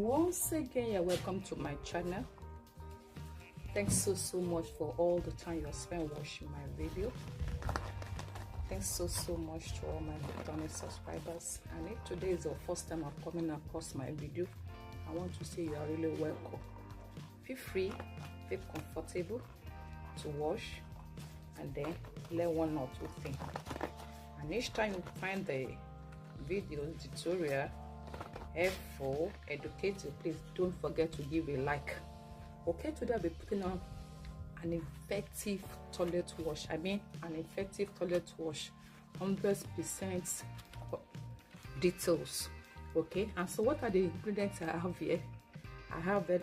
Once again, you're welcome to my channel. Thanks so much for all the time you spent watching my video. Thanks so much to all my returning subscribers. And if today is your first time of coming across my video, I want to say you are really welcome. Feel free, feel comfortable to watch and then learn one or two things. And each time you find the video tutorial helpful, educative, please don't forget to give a like. Okay, today I'll be putting on an effective toilet wash. I mean an effective toilet wash, 100% details. Okay, and so what are the ingredients I have here? I have the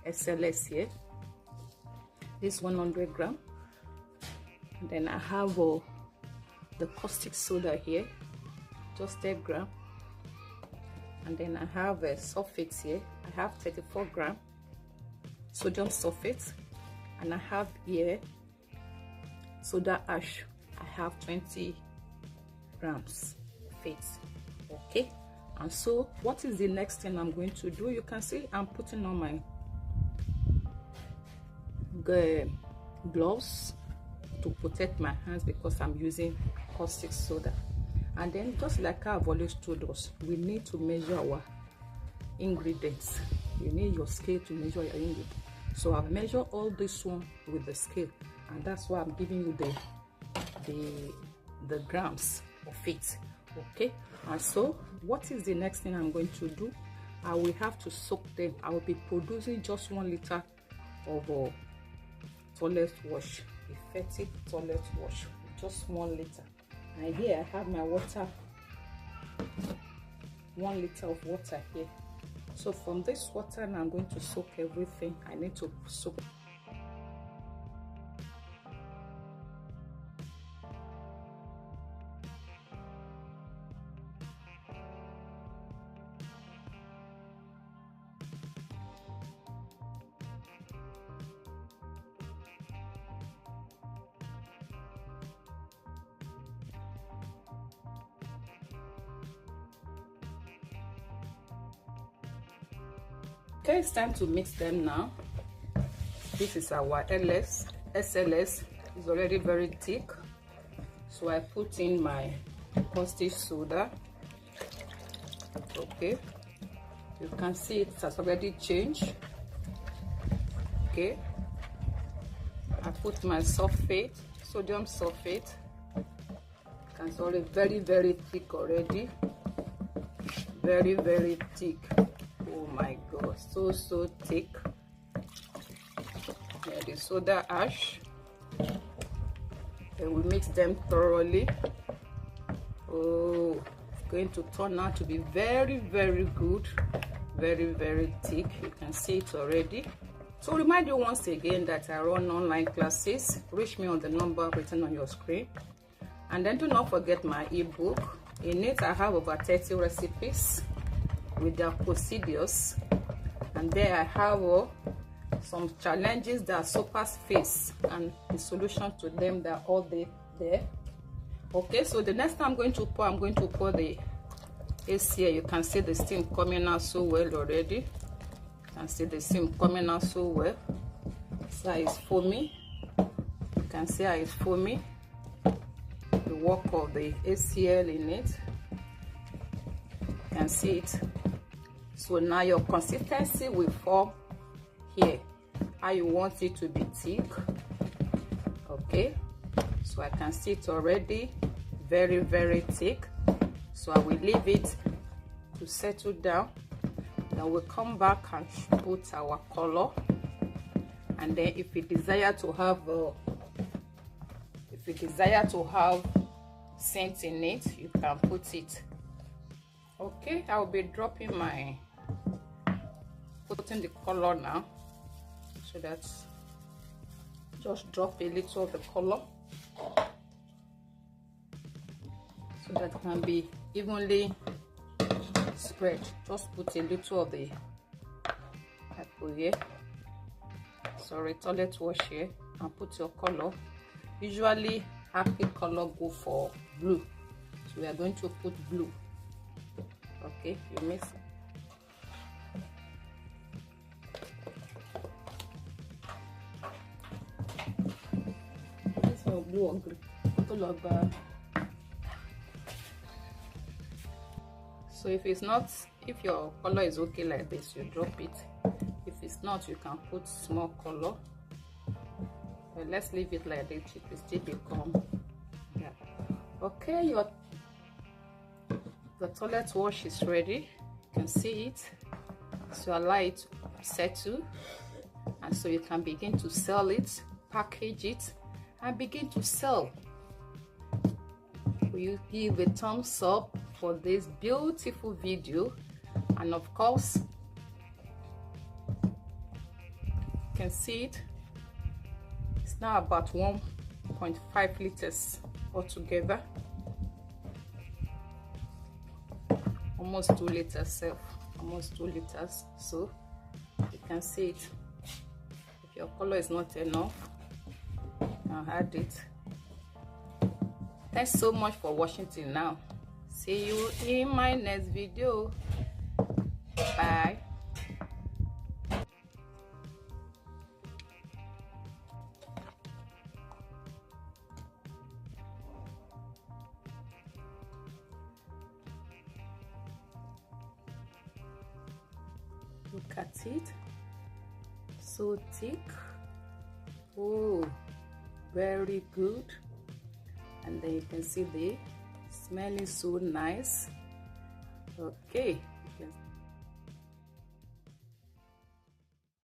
SLS here, this 100 gram, and then I have the caustic soda here, just 10 gram, and then I have a sulfate here. I have 34 gram sodium sulfate, and I have here soda ash. I have 20 grams of it. Okay, and so what is the next thing I'm going to do? You can see I'm putting on my gloves to protect my hands because I'm using caustic soda. And then, just like I've always told us, we need to measure our ingredients. You need your scale to measure your ingredients. So I've measured all this one with the scale, and that's why I'm giving you the grams of it. Okay, and so what is the next thing I'm going to do? I will have to soak them. I will be producing just 1 liter of toilet wash, effective toilet wash, just 1 liter. And here I have my water, 1 liter of water here. So from this water now I'm going to soak everything. I need to soak. Okay, it's time to mix them now. This is our SLS. It's already very thick, so I put in my caustic soda. Okay, you can see it has already changed. Okay, I put my sulfate, sodium sulfate. It's already very thick already, very thick. Oh my god, so thick. Yeah, the soda ash, and we mix them thoroughly. Oh, it's going to turn out to be very good, very thick. You can see it already. So remind you once again that I run online classes. Reach me on the number written on your screen, and then do not forget my ebook. In it I have over 30 recipes with their procedures, and there I have some challenges that soapers face and the solution to them. That are all there. Okay, so the next time I'm going to pour the ACL. You can see the steam coming out so well already. You can see the steam coming out so well. So it's foamy. You can see how it's foamy. The work of the ACL in it. You can see it. So now your consistency will form here, how you want it to be thick. Okay, so I can see it already very thick. So I will leave it to settle down. Then we'll come back and put our color, and then if you desire to have scent in it, you can put it. Okay, I'll be putting the color now, so that's just drop a little of the color so that it can be evenly spread. Just put a little of the apple here, sorry, toilet wash here, and put your color. Usually happy color go for blue, so we are going to put blue. Okay, you mix blue or green. So if your color is okay like this, you drop it. If it's not, you can put small color. But let's leave it like this. It will still become, yeah. Okay, the toilet wash is ready. You can see it. So allow it to settle, and so you can begin to sell it, package it, and begin to sell. Will you give a thumbs up for this beautiful video? And of course, you can see it. It's now about 1.5 liters altogether. Almost 2 liters almost 2 liters. So you can see it. If your color is not enough, you can add it. Thanks so much for watching till now. See you in my next video. Bye. Look at it, so thick. Oh, very good. And then you can see the smelling so nice. Okay, you can